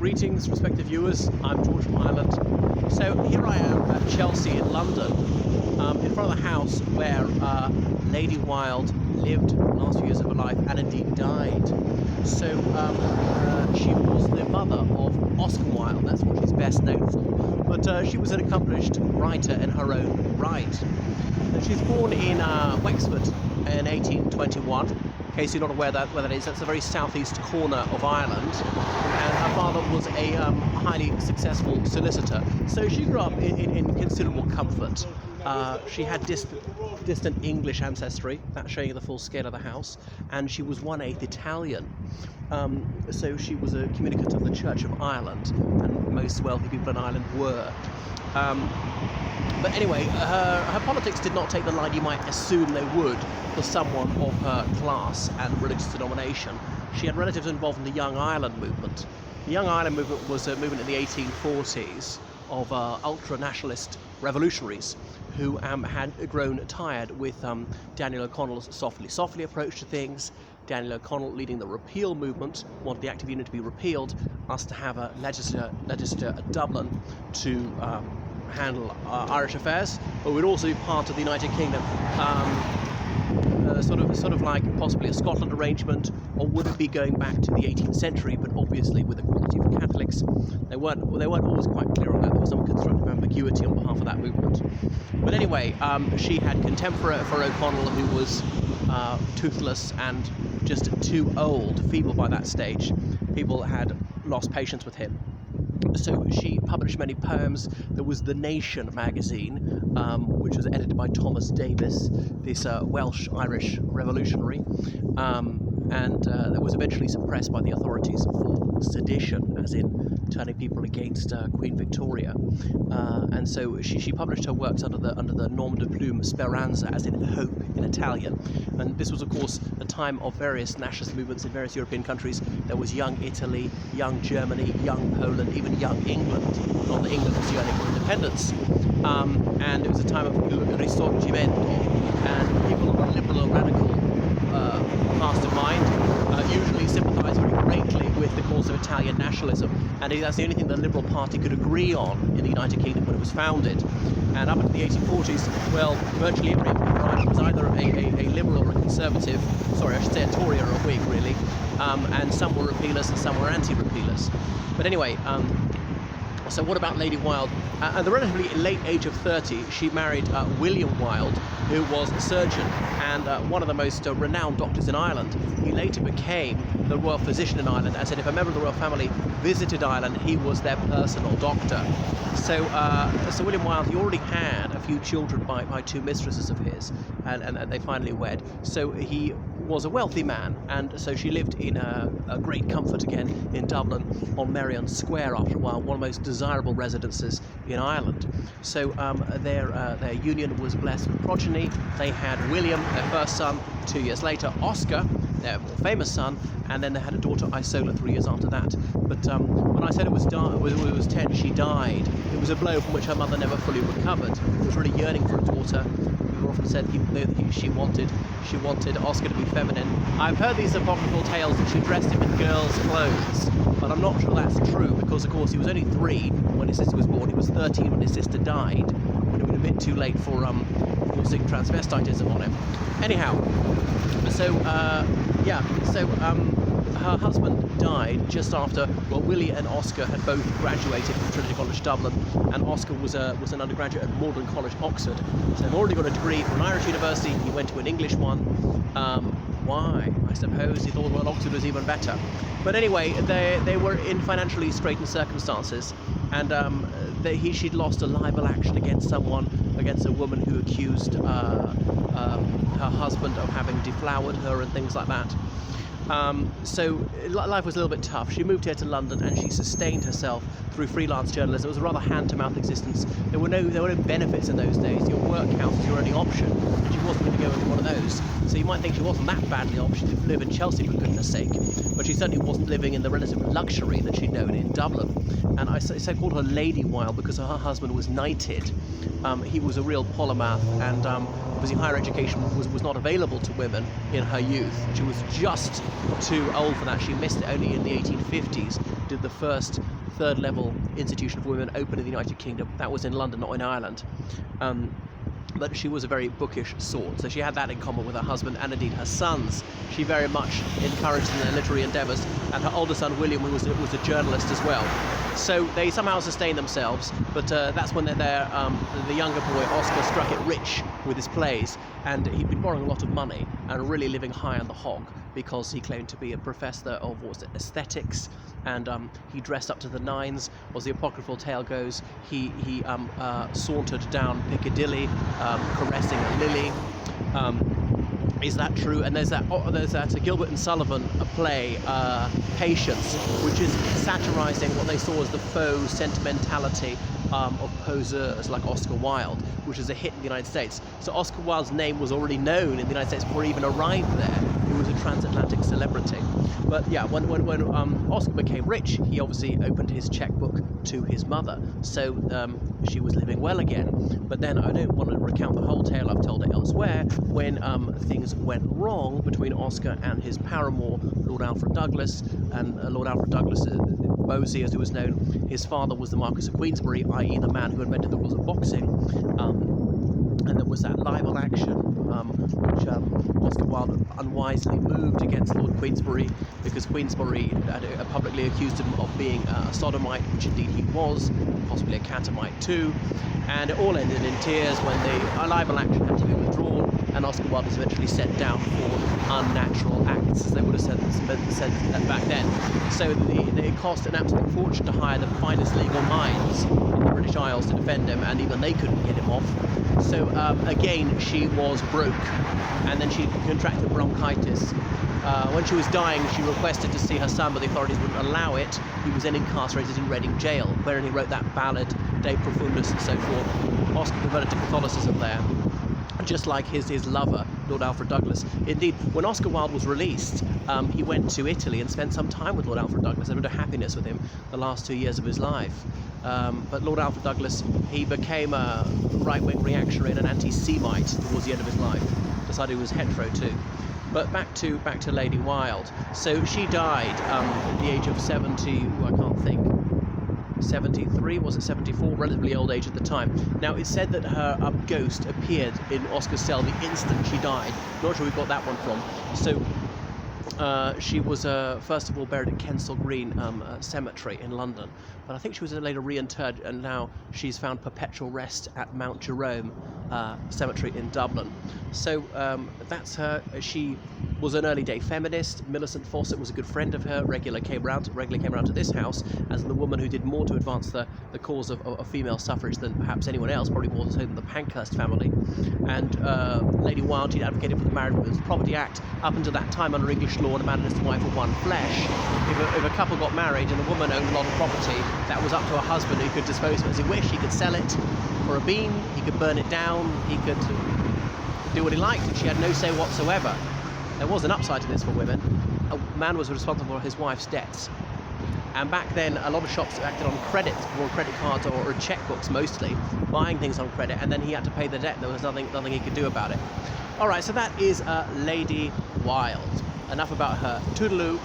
Greetings, respective viewers. I'm George from Ireland. So here I am at Chelsea in London, in front of the house where Lady Wilde lived the last few years of her life and indeed died. So she was the mother of Oscar Wilde. That's what she's best known for. But she was an accomplished writer in her own right. And she's born in Wexford in 1821. In case you're not aware where that is, that's the very southeast corner of Ireland. And her father was a highly successful solicitor. So she grew up in considerable comfort. She had distant English ancestry, that's showing you the full scale of the house, and she was 1/8 Italian. So she was a communicant of the Church of Ireland, and most wealthy people in Ireland were. But anyway, her politics did not take the line you might assume they would for someone of her class and religious denomination. She had relatives involved in the Young Ireland movement. The Young Ireland movement was a movement in the 1840s of ultra-nationalist revolutionaries who had grown tired with Daniel O'Connell's softly approach to things. Daniel O'Connell leading the repeal movement, wanted the Active Union to be repealed, asked to have a legislature at Dublin to handle Irish affairs, but would also be part of the United Kingdom. Sort of like possibly a Scotland arrangement, or would it be going back to the 18th century, but obviously with equality for Catholics? They weren't always quite clear on that. There was some constructive ambiguity on behalf of that movement. But anyway, she had contempt for O'Connell, who was toothless and just too old, feeble by that stage. People had lost patience with him. So she published many poems. There was The Nation magazine, which was edited by Thomas Davis, this Welsh-Irish revolutionary, and that was eventually suppressed by the authorities for sedition, as in turning people against Queen Victoria. And so she published her works under the nom de plume Speranza, as in hope in Italian. And this was, of course, a time of various nationalist movements in various European countries. There was Young Italy, Young Germany, Young Poland, even Young England. Not that England was yearning for independence. And it was a time of risorgimento, and people of a liberal or radical cast of mind usually sympathised very greatly with the cause of Italian nationalism, and that's the only thing the Liberal Party could agree on in the United Kingdom when it was founded. And up into the 1840s, well, virtually every Irish was either a liberal or a conservative, sorry, I should say a Tory or a Whig, really, and some were repealers and some were anti-repealers. But anyway, so what about Lady Wilde? At the relatively late age of 30, she married William Wilde, who was a surgeon and one of the most renowned doctors in Ireland. He later became the royal physician in Ireland. As I said, if a member of the royal family visited Ireland, he was their personal doctor. So William Wilde, he already had a few children by two mistresses of his, and they finally wed. So he was a wealthy man, and so she lived in a great comfort again in Dublin on Merrion Square after a while, one of the most desirable residences in Ireland. So their union was blessed with progeny. They had William, their first son, 2 years later, Oscar, their more famous son, and then they had a daughter, Isola, 3 years after that. But when Isola was 10, she died. It was a blow from which her mother never fully recovered. She was really yearning for a daughter. People often said she wanted Oscar to be feminine. I've heard these apocryphal tales that she dressed him in girls' clothes, but I'm not sure that's true, because of course he was only 3 when his sister was born. He was 13 when his sister died. It would have been a bit too late for forcing transvestitism on him. Anyhow, her husband died just after, well, Willie and Oscar had both graduated from Trinity College Dublin, and Oscar was an undergraduate at Magdalen College, Oxford. So they've already got a degree from an Irish university. He went to an English one. Why? I suppose he thought, well, Oxford was even better. But anyway, they were in financially straitened circumstances, and she'd lost a libel action against a woman who accused her husband of having deflowered her and things like that. So life was a little bit tough. She moved here to London and she sustained herself through freelance journalism. It was a rather hand-to-mouth existence. There were no benefits in those days. Your work house was your only option, and she wasn't going to go into one of those. So you might think she wasn't that badly off. She didn't live in Chelsea, for goodness sake, but she certainly wasn't living in the relative luxury that she'd known in Dublin. And I called her Lady Wilde because her husband was knighted. He was a real polymath, and obviously higher education was not available to women in her youth. She was just too old for that. She missed it only in the 1850s. Did the first third-level institution for women open in the United Kingdom. That was in London, not in Ireland. But she was a very bookish sort, so she had that in common with her husband and indeed her sons. She very much encouraged them in their literary endeavours, and her older son William was a journalist as well. So they somehow sustain themselves, but that's when the younger boy Oscar struck it rich with his plays, and he'd been borrowing a lot of money and really living high on the hog, because he claimed to be a professor of aesthetics, and he dressed up to the nines. As the apocryphal tale goes, he sauntered down Piccadilly, caressing a lily. Is that true? And there's that Gilbert and Sullivan play, Patience, which is satirising what they saw as the faux sentimentality of poseurs like Oscar Wilde, which is a hit in the United States. So Oscar Wilde's name was already known in the United States before he even arrived there. He was a transatlantic celebrity. But yeah, when Oscar became rich, he obviously opened his checkbook to his mother. So she was living well again. But then I don't want to recount the whole tale, I've told it elsewhere, when things went wrong between Oscar and his paramour, Lord Alfred Douglas. And Lord Alfred Douglas, Bosie as he was known, his father was the Marquis of Queensberry, i.e. the man who invented the rules of boxing. And there was that libel action, which Oscar Wilde unwisely moved against Lord Queensberry, because Queensberry had publicly accused him of being a sodomite, which indeed he was, possibly a catamite too. And it all ended in tears when the libel action had to be withdrawn, and Oscar Wilde was eventually sent down for unnatural acts, as they would have said back then. So it cost an absolute fortune to hire the finest legal minds in the British Isles to defend him, and even they couldn't get him off. So again, she was broke, and then she contracted bronchitis. When she was dying, she requested to see her son, but the authorities wouldn't allow it. He was then incarcerated in Reading jail, wherein he wrote that ballad, De Profundis and so forth. Oscar converted to Catholicism there, just like his lover, Lord Alfred Douglas. Indeed, when Oscar Wilde was released, he went to Italy and spent some time with Lord Alfred Douglas, had a bit of happiness with him the last 2 years of his life. But Lord Alfred Douglas, he became a right-wing reactionary and an anti-Semite towards the end of his life. Decided he was hetero too. But back to Lady Wilde. So she died at the age of 70, I can't think, 73, was it 74? Relatively old age at the time. Now, it's said that her ghost appeared in Oscar's cell the instant she died. Not sure we got that one from. So she was first of all buried at Kensal Green Cemetery in London, but I think she was later reinterred, and now she's found perpetual rest at Mount Jerome Cemetery in Dublin. So that's her. She was an early day feminist. Millicent Fawcett was a good friend of her, regularly came around to this house as the woman who did more to advance the cause of female suffrage than perhaps anyone else, probably more so than the Pankhurst family. And Lady Wilde, she'd advocated for the Married Women's Property Act. Up until that time, under English law, a man and his wife were one flesh. If a couple got married and the woman owned a lot of property, that was up to her husband, who could dispose of it as he wished. He could sell it for a bean, he could burn it down, he could do what he liked, and she had no say whatsoever. There was an upside to this for women. A man was responsible for his wife's debts. And back then, a lot of shops acted on credit, or credit cards or checkbooks mostly, buying things on credit, and then he had to pay the debt. There was nothing he could do about it. All right, so that is Lady Wilde. Enough about her. Toodaloo.